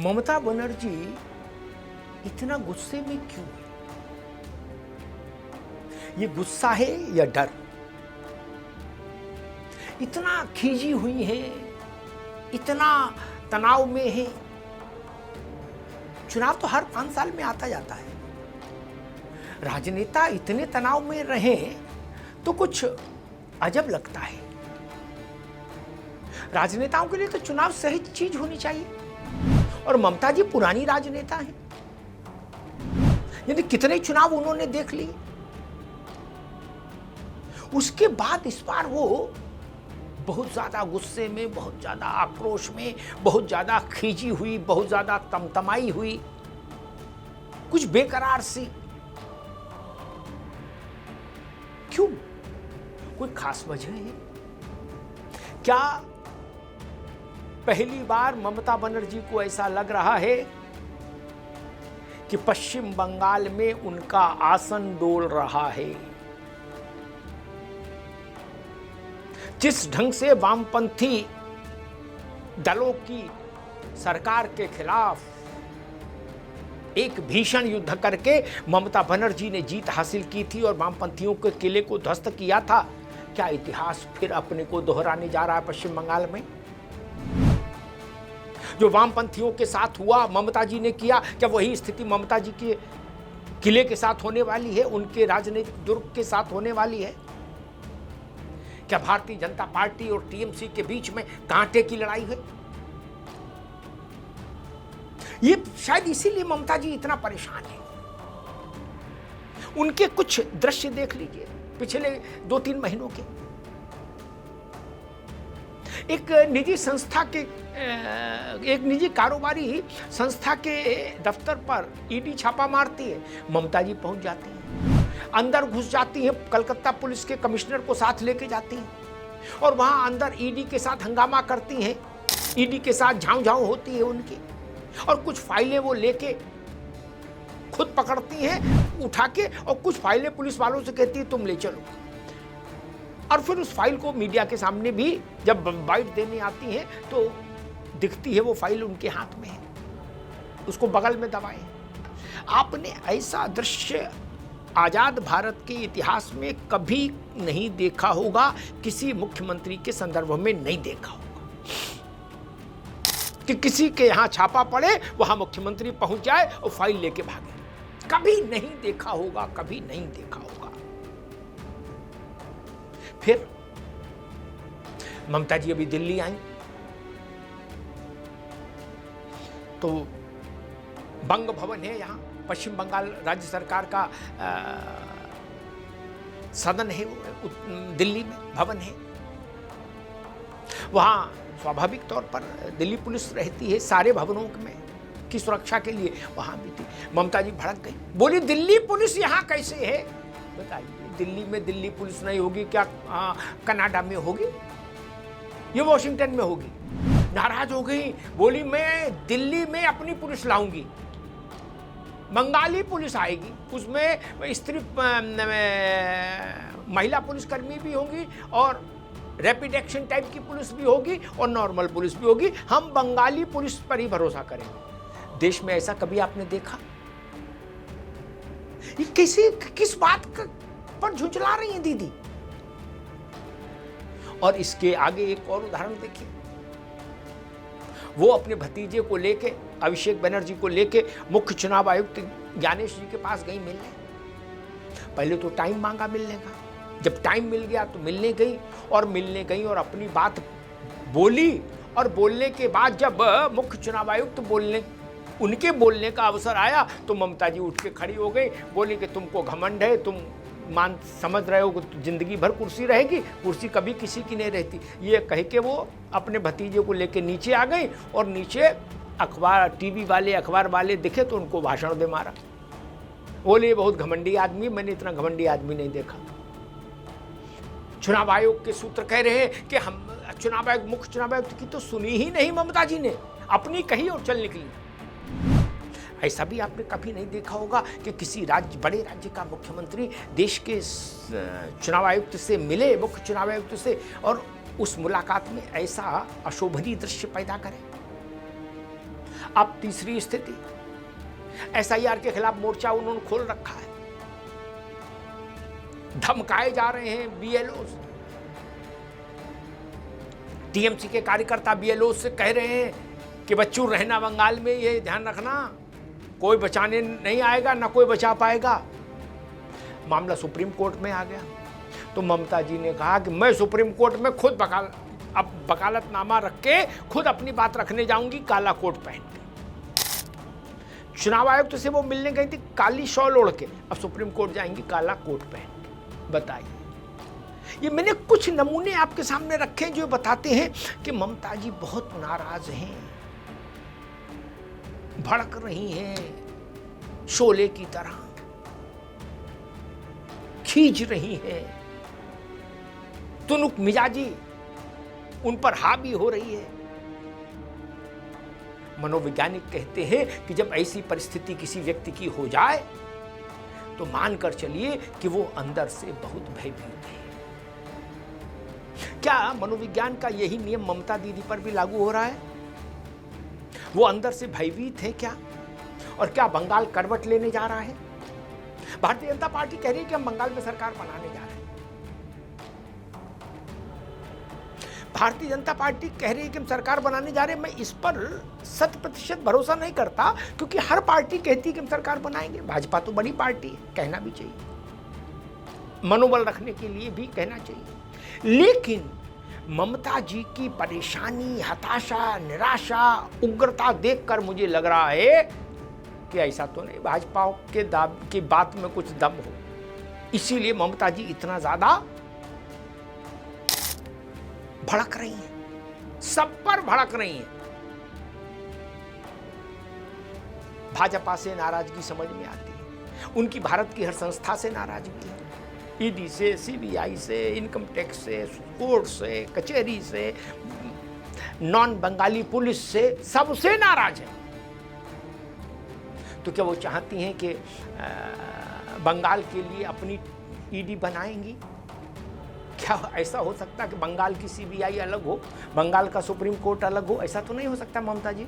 ममता बनर्जी इतना गुस्से में क्यों है? ये गुस्सा है या डर? इतना खींची हुई है, इतना तनाव में है। चुनाव तो हर 5 साल में आता जाता है। राजनेता इतने तनाव में रहें तो कुछ अजब लगता है। राजनेताओं के लिए तो चुनाव सहज चीज होनी चाहिए। और ममता जी पुरानी राजनेता हैं, यानी कितने चुनाव उन्होंने देख लिए। उसके बाद इस बार वो बहुत ज्यादा गुस्से में, बहुत ज्यादा आक्रोश में, बहुत ज्यादा खींची हुई, बहुत ज्यादा तमतमाई हुई, कुछ बेकरार सी। क्यों? कोई खास वजह है क्या? पहली बार ममता बनर्जी को ऐसा लग रहा है कि पश्चिम बंगाल में उनका आसन डोल रहा है। जिस ढंग से वामपंथी दलों की सरकार के खिलाफ एक भीषण युद्ध करके ममता बनर्जी ने जीत हासिल की थी और वामपंथियों के किले को ध्वस्त किया था, क्या इतिहास फिर अपने को दोहराने जा रहा है पश्चिम बंगाल में? जो वामपंथियों के साथ हुआ, ममता जी ने किया, क्या वही स्थिति ममता जी के किले के साथ होने वाली है, उनके राजनीतिक दुर्ग के साथ होने वाली है? क्या भारतीय जनता पार्टी और टीएमसी के बीच में कांटे की लड़ाई है? ये शायद इसीलिए ममता जी इतना परेशान है। उनके कुछ दृश्य देख लीजिए पिछले 2-3 महीनों के। एक निजी संस्था के, एक निजी कारोबारी संस्था के दफ्तर पर ईडी छापा मारती है, ममता जी पहुंच जाती हैं, अंदर घुस जाती हैं, कलकत्ता पुलिस के कमिश्नर को साथ लेके जाती हैं और वहां अंदर ईडी के साथ हंगामा करती हैं, ईडी के साथ झांव होती है उनकी, और कुछ फाइलें वो लेके खुद पकड़ती हैं उठा के, और कुछ फाइलें पुलिस वालों से कहती है तुम ले चलो। और फिर उस फाइल को मीडिया के सामने भी जब बाइट देने आती है तो दिखती है वो फाइल उनके हाथ में है, उसको बगल में दबाए। आपने ऐसा दृश्य आजाद भारत के इतिहास में कभी नहीं देखा होगा, किसी मुख्यमंत्री के संदर्भ में नहीं देखा होगा कि किसी के यहां छापा पड़े, वहां मुख्यमंत्री पहुंच जाए और फाइल लेके भागे। कभी नहीं देखा होगा, कभी नहीं देखा होगा। फिर ममता जी अभी दिल्ली आई तो बंग भवन है, यहां पश्चिम बंगाल राज्य सरकार का सदन है, दिल्ली में भवन है। वहां स्वाभाविक तौर पर दिल्ली पुलिस रहती है, सारे भवनों में की सुरक्षा के लिए वहां भी थी। ममता जी भड़क गई, बोली दिल्ली पुलिस यहां कैसे है? बताइए, दिल्ली में दिल्ली पुलिस नहीं होगी क्या कनाडा में होगी? ये वॉशिंगटन में होगी? नाराज हो गई, बोली मैं दिल्ली में अपनी पुलिस लाऊंगी, बंगाली पुलिस आएगी, उसमें स्त्री महिला पुलिसकर्मी भी होंगी और रैपिड एक्शन टाइप की पुलिस भी होगी और नॉर्मल पुलिस भी होगी। हम बंगाली पुलिस पर ही भरोसा करेंगे। देश में ऐसा कभी आपने देखा? ये किस बात पर झुंझला रही हैं दीदी? और इसके आगे एक और उदाहरण देखिए, वो अपने भतीजे को लेके, अभिषेक बनर्जी को लेके मुख्य चुनाव आयुक्त ज्ञानेश जी के पास गई मिलने। पहले तो टाइम मांगा मिलने का, जब टाइम मिल गया तो मिलने गई और अपनी बात बोली। और बोलने के बाद जब मुख्य चुनाव आयुक्त उनके बोलने का अवसर आया तो ममता जी उठ के खड़ी हो गई, बोली कि तुमको घमंड है, तुम समझ रहे हो कि जिंदगी भर कुर्सी रहेगी, कुर्सी कभी किसी की नहीं रहती। ये कह के वो अपने भतीजे को लेके नीचे आ गई और नीचे टीवी वाले, अखबार वाले दिखे तो उनको भाषण दे मारा। बोले बहुत घमंडी आदमी, मैंने इतना घमंडी आदमी नहीं देखा। चुनाव आयोग के सूत्र कह रहे हैं कि हम मुख्य चुनाव आयुक्त की तो सुनी ही नहीं ममता जी ने, अपनी कही और चल निकली। ऐसा भी आपने कभी नहीं देखा होगा कि किसी बड़े राज्य का मुख्यमंत्री देश के चुनाव आयुक्त से मिले, मुख्य चुनाव आयुक्त से, और उस मुलाकात में ऐसा अशोभनीय दृश्य पैदा करे। अब तीसरी स्थिति, एसआईआर के खिलाफ मोर्चा उन्होंने खोल रखा है, धमकाए जा रहे हैं बीएलओ। टीएमसी के कार्यकर्ता बीएलओ से कह रहे हैं कि बच्चों रहना बंगाल में, ये ध्यान रखना, कोई बचाने नहीं आएगा, ना कोई बचा पाएगा। मामला सुप्रीम कोर्ट में आ गया तो ममता जी ने कहा कि मैं सुप्रीम कोर्ट में खुद वकालतनामा रख के खुद अपनी बात रखने जाऊंगी, काला कोट पहन के। चुनाव आयुक्त से वो मिलने गई थी काली शॉल ओढ़ के, अब सुप्रीम कोर्ट जाएंगी काला कोट पहन के। बताइए, ये मैंने कुछ नमूने आपके सामने रखे जो बताते हैं कि ममता जी बहुत नाराज हैं, भड़क रही हैं, शोले की तरह खींच रही हैं, तुनुक मिजाजी उन पर हावी हो रही है। मनोवैज्ञानिक कहते हैं कि जब ऐसी परिस्थिति किसी व्यक्ति की हो जाए तो मानकर चलिए कि वो अंदर से बहुत भयभीत है। क्या मनोविज्ञान का यही नियम ममता दीदी पर भी लागू हो रहा है? वो अंदर से भयभीत है क्या? और क्या बंगाल करवट लेने जा रहा है? भारतीय जनता पार्टी कह रही है कि हम बंगाल में सरकार बनाने जा रहे हैं। भारतीय जनता पार्टी कह रही है कि हम सरकार बनाने जा रहे हैं। मैं इस पर 100% भरोसा नहीं करता, क्योंकि हर पार्टी कहती है कि हम सरकार बनाएंगे। भाजपा तो बड़ी पार्टी है, कहना भी चाहिए, मनोबल रखने के लिए भी कहना चाहिए। लेकिन ममता जी की परेशानी, हताशा, निराशा, उग्रता देखकर मुझे लग रहा है कि ऐसा तो नहीं भाजपा की बात में कुछ दम हो, इसीलिए ममता जी इतना ज्यादा भड़क रही हैं, सब पर भड़क रही हैं। भाजपा से नाराजगी समझ में आती है, उनकी भारत की हर संस्था से नाराजगी है, ईडी से, सीबीआई से, इनकम टैक्स से, कोर्ट से, कचहरी से, नॉन बंगाली पुलिस से, सबसे नाराज है। तो क्या वो चाहती हैं कि बंगाल के लिए अपनी ईडी बनाएंगी? क्या ऐसा हो सकता है कि बंगाल की सीबीआई अलग हो, बंगाल का सुप्रीम कोर्ट अलग हो? ऐसा तो नहीं हो सकता ममता जी।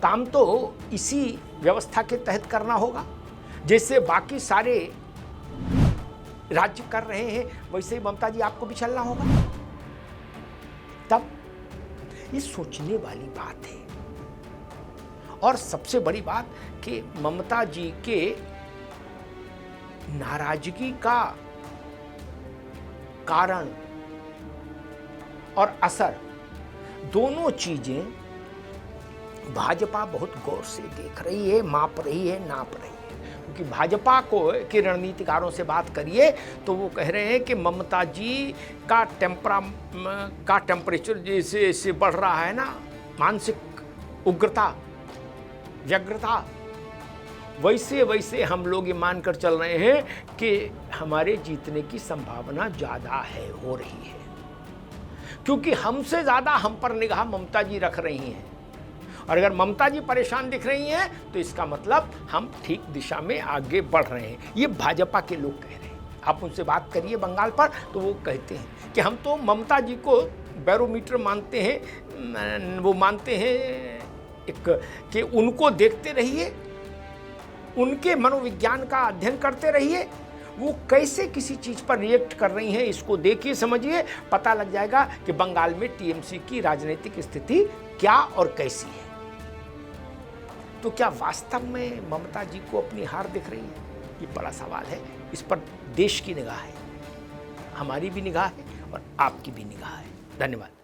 काम तो इसी व्यवस्था के तहत करना होगा, जैसे बाकी सारे राज्य कर रहे हैं, वैसे ही ममता जी आपको भी चलना होगा। तब ये सोचने वाली बात है। और सबसे बड़ी बात कि ममता जी के नाराजगी का कारण और असर, दोनों चीजें भाजपा बहुत गौर से देख रही है, माप रही है, नाप रही है। क्योंकि भाजपा को के रणनीतिकारों से बात करिए तो वो कह रहे हैं कि ममता जी का टेम्परेचर जैसे बढ़ रहा है ना, मानसिक उग्रता, व्यग्रता, वैसे वैसे हम लोग ये मानकर चल रहे हैं कि हमारे जीतने की संभावना ज़्यादा है, हो रही है, क्योंकि हमसे ज़्यादा हम पर निगाह ममता जी रख रही हैं। और अगर ममता जी परेशान दिख रही हैं तो इसका मतलब हम ठीक दिशा में आगे बढ़ रहे हैं। ये भाजपा के लोग कह रहे हैं। आप उनसे बात करिए बंगाल पर तो वो कहते हैं कि हम तो ममता जी को बैरोमीटर मानते हैं, वो मानते हैं एक कि उनको देखते रहिए, उनके मनोविज्ञान का अध्ययन करते रहिए, वो कैसे किसी चीज़ पर रिएक्ट कर रही हैं इसको देखिए, समझिए, पता लग जाएगा कि बंगाल में टीएमसी की राजनीतिक स्थिति क्या और कैसी है। तो क्या वास्तव में ममता जी को अपनी हार दिख रही है? ये बड़ा सवाल है। इस पर देश की निगाह है, हमारी भी निगाह है और आपकी भी निगाह है। धन्यवाद।